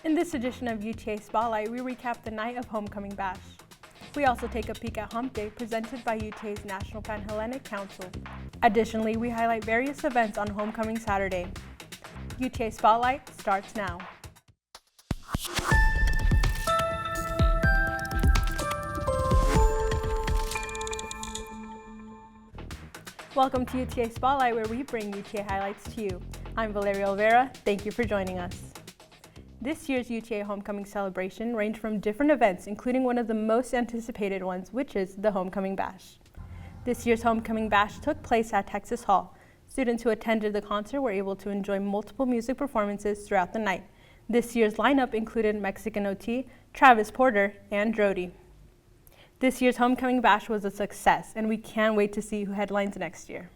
In this edition of UTA Spotlight, we recap the night of Homecoming Bash. We also take a peek at Hump Day presented by UTA's National Pan-Hellenic Council. Additionally, we highlight various events on Homecoming Saturday. UTA Spotlight starts now. Welcome to UTA Spotlight, where we bring UTA highlights to you. I'm Valeria Olvera. Thank you for joining us. This year's UTA Homecoming celebration ranged from different events, including one of the most anticipated ones, which is the Homecoming Bash. This year's Homecoming Bash took place at Texas Hall. Students who attended the concert were able to enjoy multiple music performances throughout the night. This year's lineup included Mexican OT, Travis Porter, and Drody. This year's Homecoming Bash was a success, and we can't wait to see who headlines next year.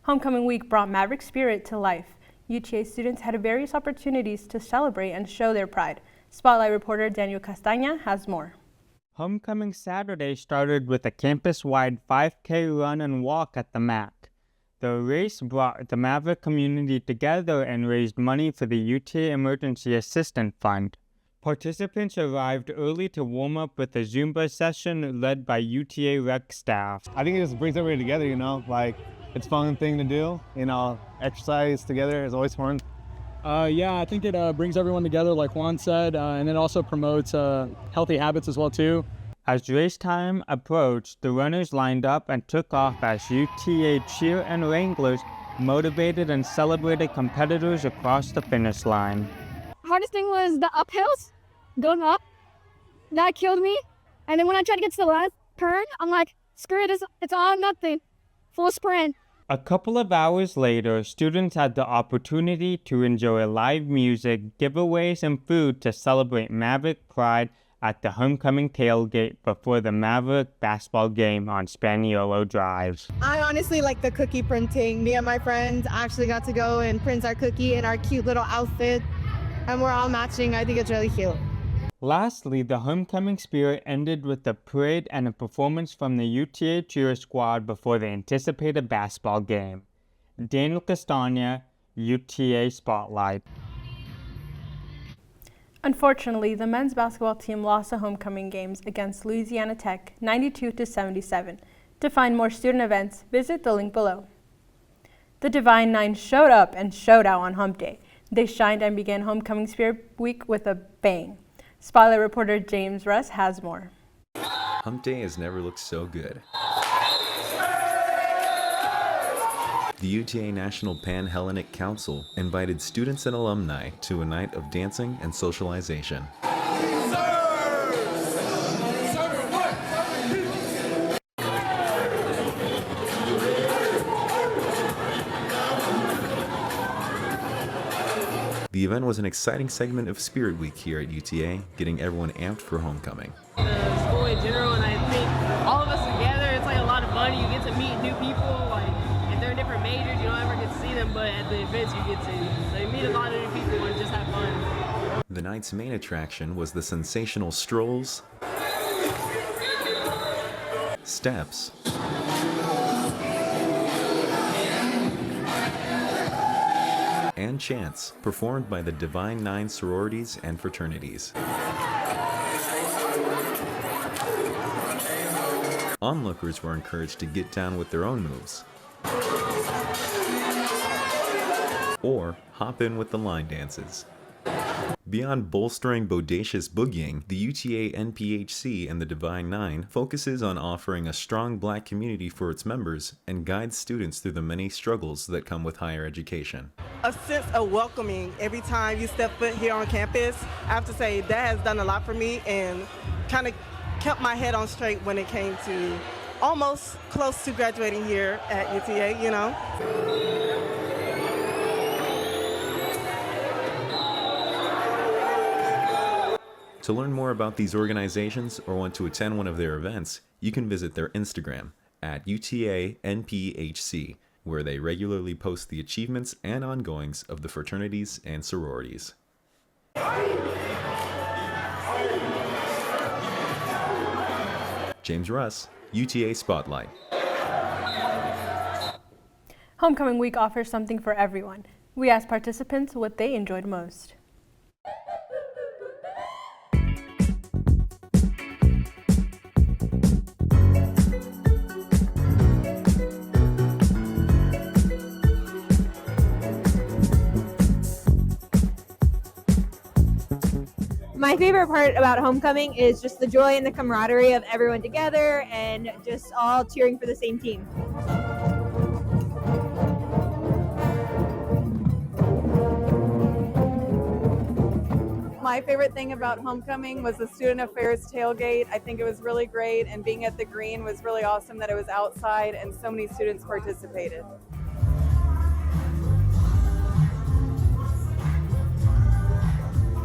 Homecoming Week brought Maverick spirit to life. UTA students had various opportunities to celebrate and show their pride. Spotlight reporter Daniel Castaña has more. Homecoming Saturday started with a campus-wide 5K run and walk at the MAC. The race brought the Maverick community together and raised money for the UTA Emergency Assistance Fund. Participants arrived early to warm up with a Zumba session led by UTA rec staff. I think it just brings everybody together, it's a fun thing to do, exercise together is always fun. Yeah, I think it brings everyone together, like Juan said, and it also promotes healthy habits as well, too. As race time approached, the runners lined up and took off as UTA cheer and wranglers motivated and celebrated competitors across the finish line. Hardest thing was the uphills, going up. That killed me. And then when I tried to get to the last turn, I'm like, screw it, it's all nothing. Full sprint. A couple of hours later, students had the opportunity to enjoy live music, giveaways, and food to celebrate Maverick pride at the Homecoming tailgate before the Maverick basketball game on Spaniolo Drive. I honestly like the cookie printing. Me and my friends actually got to go and print our cookie in our cute little outfit, and we're all matching. I think it's really cute. Lastly, the Homecoming spirit ended with a parade and a performance from the UTA cheer squad before the anticipated basketball game. Daniel Castaña, UTA Spotlight. Unfortunately, the men's basketball team lost the homecoming games against Louisiana Tech 92-77. To find more student events, visit the link below. The Divine Nine showed up and showed out on Hump Day. They shined and began Homecoming Spirit Week with a bang. Spotlight reporter James Russ has more. Hump Day has never looked so good. The UTA National Pan-Hellenic Council invited students and alumni to a night of dancing and socialization. The event was an exciting segment of Spirit Week here at UTA, getting everyone amped for homecoming. The school in general, and I think all of us together, it's like a lot of fun. You get to meet new people. Like if they're in different majors, you don't ever get to see them, but at the events you get to. So you meet a lot of new people and just have fun. The night's main attraction was the sensational strolls, steps, and chants performed by the Divine Nine sororities and fraternities. Onlookers were encouraged to get down with their own moves or hop in with the line dances. Beyond bolstering bodacious boogieing, the UTA NPHC and the Divine Nine focuses on offering a strong black community for its members and guides students through the many struggles that come with higher education. A sense of welcoming every time you step foot here on campus. I have to say that has done a lot for me and kind of kept my head on straight when it came to almost close to graduating here at UTA, To learn more about these organizations or want to attend one of their events, you can visit their Instagram at UTA NPHC, where they regularly post the achievements and ongoings of the fraternities and sororities. James Russ, UTA Spotlight. Homecoming Week offers something for everyone. We asked participants what they enjoyed most. My favorite part about homecoming is just the joy and the camaraderie of everyone together and just all cheering for the same team. My favorite thing about homecoming was the student affairs tailgate. I think it was really great, and being at the green was really awesome that it was outside and so many students participated.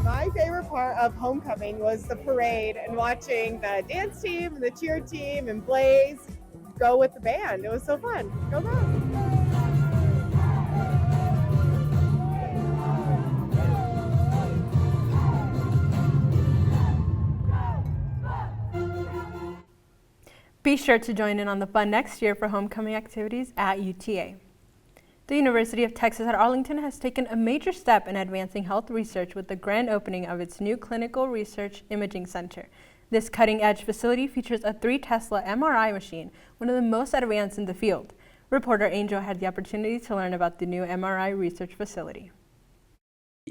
My favorite part of homecoming was the parade and watching the dance team and the cheer team and Blaze go with the band. It was so fun. Go Bucks! Be sure to join in on the fun next year for homecoming activities at UTA. The University of Texas at Arlington has taken a major step in advancing health research with the grand opening of its new Clinical Research Imaging Center. This cutting-edge facility features a 3 Tesla MRI machine, one of the most advanced in the field. Reporter Angel had the opportunity to learn about the new MRI research facility.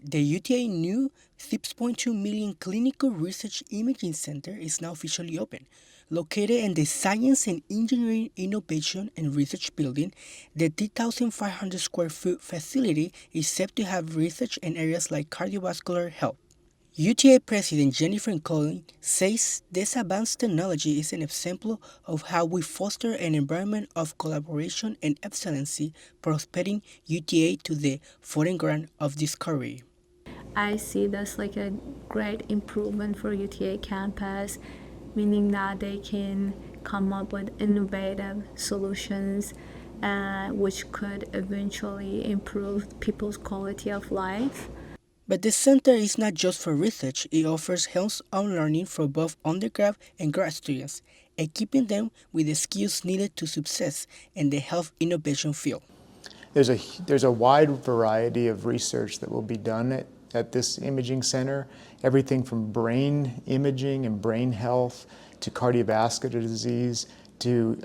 The UTA new $6.2 million Clinical Research Imaging Center is now officially open. Located in the Science and Engineering Innovation and Research Building, the 3,500 square foot facility is set to have research in areas like cardiovascular health. UTA President Jennifer Collins says this advanced technology is an example of how we foster an environment of collaboration and excellency, propelling UTA to the forefront of discovery. I see this like a great improvement for UTA campus, meaning that they can come up with innovative solutions which could eventually improve people's quality of life. But the center is not just for research, it offers hands-on learning for both undergrad and grad students, equipping them with the skills needed to success in the health innovation field. There's a wide variety of research that will be done at this imaging center, everything from brain imaging and brain health to cardiovascular disease to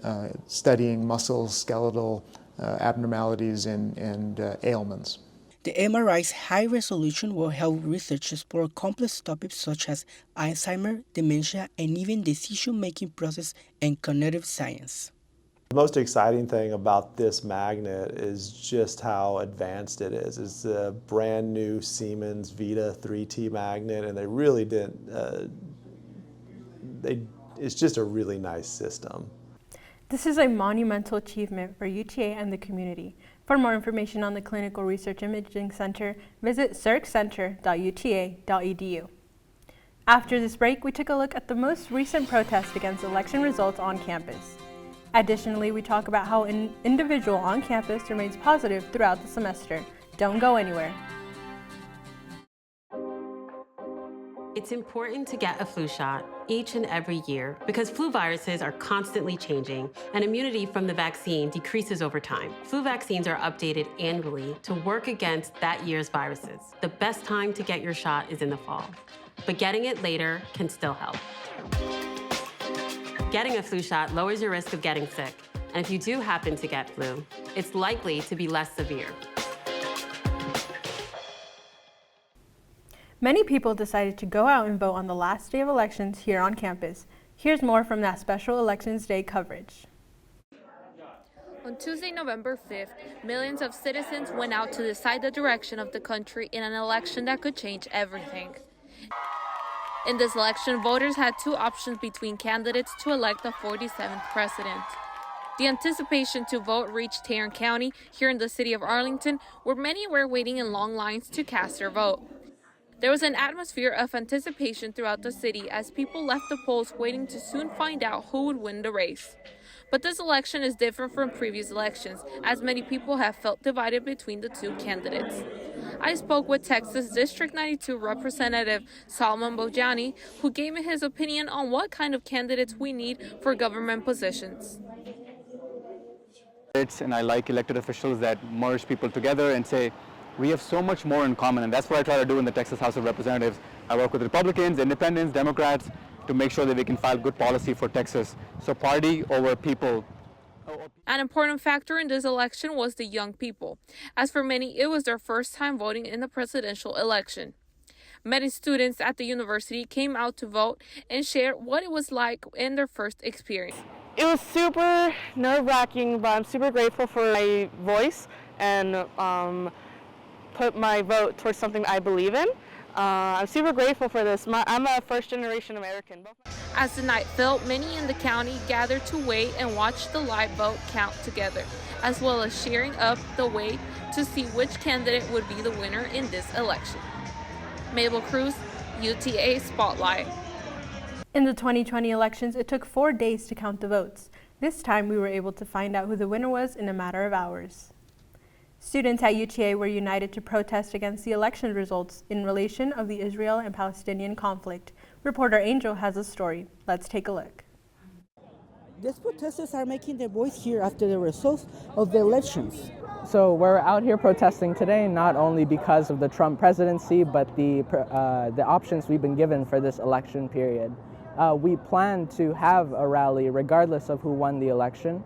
studying muscle skeletal abnormalities and ailments. The MRI's high resolution will help researchers explore complex topics such as Alzheimer's, dementia, and even decision-making process and cognitive science. The most exciting thing about this magnet is just how advanced it is. It's a brand new Siemens Vita 3T magnet, and they really didn't, it's just a really nice system. This is a monumental achievement for UTA and the community. For more information on the Clinical Research Imaging Center, visit circcenter.uta.edu. After this break, we took a look at the most recent protest against election results on campus. Additionally, we talk about how an individual on campus remains positive throughout the semester. Don't go anywhere. It's important to get a flu shot each and every year because flu viruses are constantly changing and immunity from the vaccine decreases over time. Flu vaccines are updated annually to work against that year's viruses. The best time to get your shot is in the fall, but getting it later can still help. Getting a flu shot lowers your risk of getting sick, and if you do happen to get flu, it's likely to be less severe. Many people decided to go out and vote on the last day of elections here on campus. Here's more from that special Elections Day coverage. On Tuesday, November 5th, millions of citizens went out to decide the direction of the country in an election that could change everything. In this election, voters had 2 options between candidates to elect the 47th president. The anticipation to vote reached Tarrant County, here in the city of Arlington, where many were waiting in long lines to cast their vote. There was an atmosphere of anticipation throughout the city as people left the polls waiting to soon find out who would win the race. But this election is different from previous elections, as many people have felt divided between the 2 candidates. I spoke with Texas District 92 Representative Salman Bojani, who gave me his opinion on what kind of candidates we need for government positions. And I like elected officials that merge people together and say, we have so much more in common, and that's what I try to do in the Texas House of Representatives. I work with Republicans, Independents, Democrats to make sure that we can file good policy for Texas. So party over people. An important factor in this election was the young people. As for many, it was their first time voting in the presidential election. Many students at the university came out to vote and share what it was like in their first experience. It was super nerve-wracking, but I'm super grateful for my voice and put my vote towards something I believe in. I'm super grateful for this. I'm a first-generation American. As the night fell, many in the county gathered to wait and watch the live vote count together, as well as sharing up the way to see which candidate would be the winner in this election. Mabel Cruz, UTA Spotlight. In the 2020 elections, it took 4 days to count the votes. This time, we were able to find out who the winner was in a matter of hours. Students at UTA were united to protest against the election results in relation of the Israel and Palestinian conflict. Reporter Angel has a story. Let's take a look. These protesters are making their voice heard after the results of the elections. So we're out here protesting today not only because of the Trump presidency, but the options we've been given for this election period. We plan to have a rally regardless of who won the election.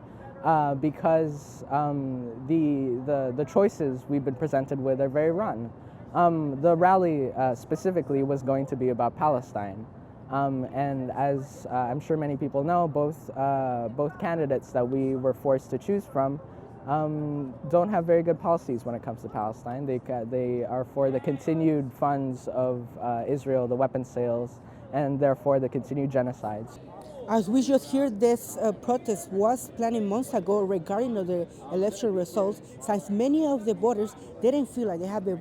Because the choices we've been presented with are very rotten. The rally specifically was going to be about Palestine. And as I'm sure many people know, both candidates that we were forced to choose from don't have very good policies when it comes to Palestine. They are for the continued funds of Israel, the weapons sales, and therefore the continued genocides. As we just heard, this protest was planned months ago regarding the election results, since many of the voters didn't feel like they have the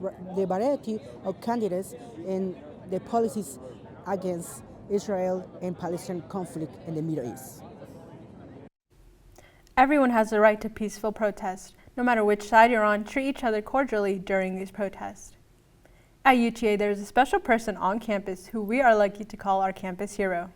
variety of candidates and the policies against Israel and Palestinian conflict in the Middle East. Everyone has the right to peaceful protest. No matter which side you're on, treat each other cordially during these protests. At UTA, there is a special person on campus who we are lucky to call our campus hero.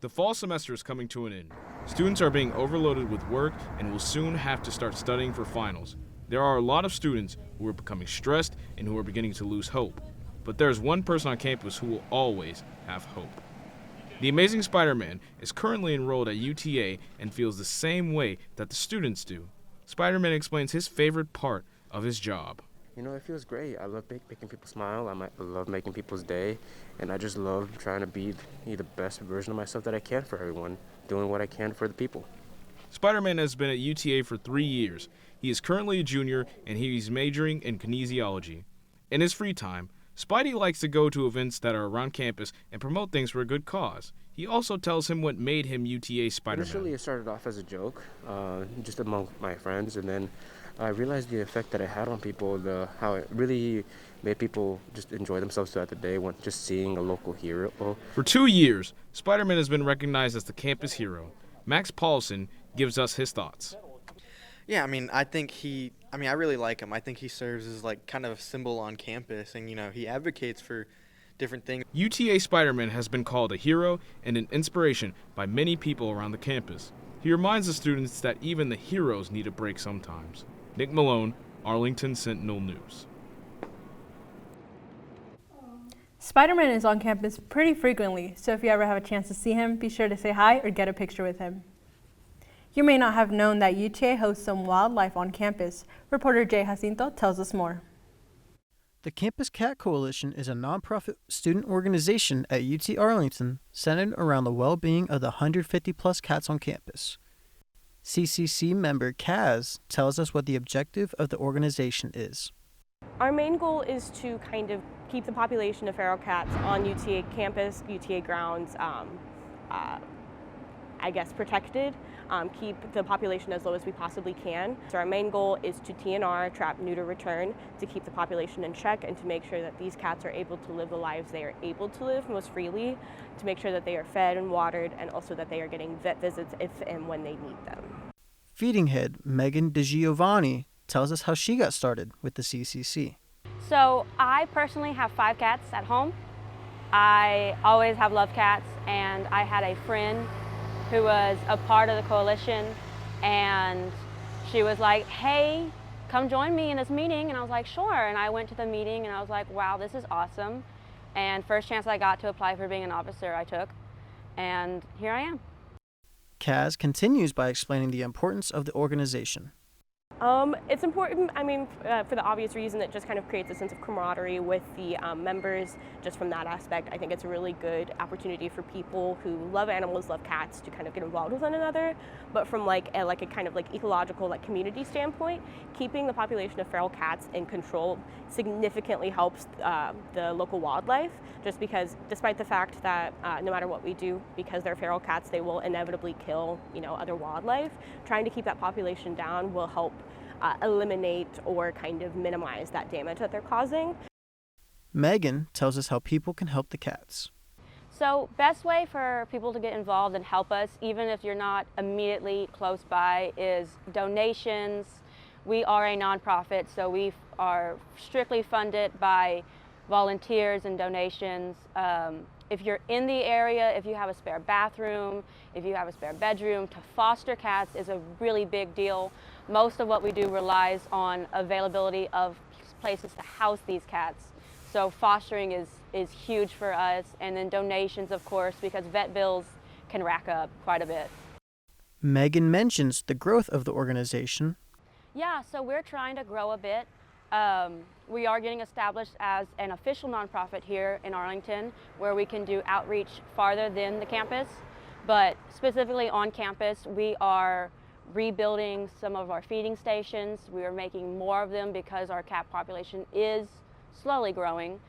The fall semester is coming to an end. Students are being overloaded with work and will soon have to start studying for finals. There are a lot of students who are becoming stressed and who are beginning to lose hope. But there's one person on campus who will always have hope. The amazing Spider-Man is currently enrolled at UTA and feels the same way that the students do. Spider-Man explains his favorite part of his job. You know, it feels great. I love making people smile. I love making people's day. And I just love trying to be the best version of myself that I can for everyone, doing what I can for the people. Spider-Man has been at UTA for 3 years. He is currently a junior, and he's majoring in kinesiology. In his free time, Spidey likes to go to events that are around campus and promote things for a good cause. He also tells him what made him UTA Spider-Man. Initially, it started off as a joke, just among my friends, and then I realized the effect that it had on people, how it really made people just enjoy themselves throughout the day when just seeing a local hero. For 2 years, Spider-Man has been recognized as the campus hero. Max Paulson gives us his thoughts. Yeah, I really like him. I think he serves as like kind of a symbol on campus, and he advocates for different things. UTA Spider-Man has been called a hero and an inspiration by many people around the campus. He reminds the students that even the heroes need a break sometimes. Nick Malone, Arlington Sentinel News. Spider-Man is on campus pretty frequently, so if you ever have a chance to see him, be sure to say hi or get a picture with him. You may not have known that UTA hosts some wildlife on campus. Reporter Jay Jacinto tells us more. The Campus Cat Coalition is a nonprofit student organization at UT Arlington centered around the well-being of the 150-plus cats on campus. CCC member Kaz tells us what the objective of the organization is. Our main goal is to kind of keep the population of feral cats on UTA campus, UTA grounds, protected, keep the population as low as we possibly can. So our main goal is to TNR, trap, neuter, return, to keep the population in check and to make sure that these cats are able to live the lives they are able to live most freely, to make sure that they are fed and watered, and also that they are getting vet visits if and when they need them. Feeding head Megan DiGiovanni tells us how she got started with the CCC. So I personally have 5 cats at home. I always have loved cats, and I had a friend who was a part of the coalition, and she was like, hey, come join me in this meeting, and I was like, sure, and I went to the meeting, and I was like, wow, this is awesome, and first chance I got to apply for being an officer I took, and here I am. Kaz continues by explaining the importance of the organization. It's important, I mean, for the obvious reason that just kind of creates a sense of camaraderie with the members. Just from that aspect, I think it's a really good opportunity for people who love animals, love cats, to kind of get involved with one another. But from like a kind of like ecological, like community standpoint, keeping the population of feral cats in control significantly helps the local wildlife. Just because, despite the fact that no matter what we do, because they're feral cats, they will inevitably kill, other wildlife. Trying to keep that population down will help eliminate or kind of minimize that damage that they're causing. Megan tells us how people can help the cats. So best way for people to get involved and help us, even if you're not immediately close by, is donations. We are a nonprofit, so we are strictly funded by volunteers and donations. If you're in the area, if you have a spare bathroom, if you have a spare bedroom, to foster cats is a really big deal. Most of what we do relies on availability of places to house these cats. So fostering is huge for us, and then donations, of course, because vet bills can rack up quite a bit. Megan mentions the growth of the organization. Yeah, so we're trying to grow a bit. We are getting established as an official nonprofit here in Arlington, where we can do outreach farther than the campus. But specifically on campus, we are rebuilding some of our feeding stations. We are making more of them because our cat population is slowly growing.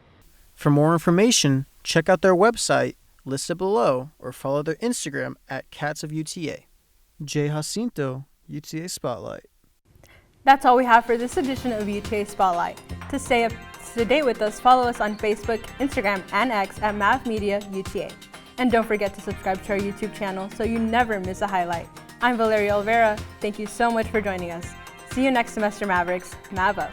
For more information, check out their website listed below or follow their Instagram at Cats of UTA. Jay Jacinto, UTA Spotlight. That's all we have for this edition of UTA Spotlight. To stay up to date with us, follow us on Facebook, Instagram, and X at Math Media UTA. And don't forget to subscribe to our YouTube channel so you never miss a highlight. I'm Valeria Olvera. Thank you so much for joining us. See you next semester, Mavericks. Mav up.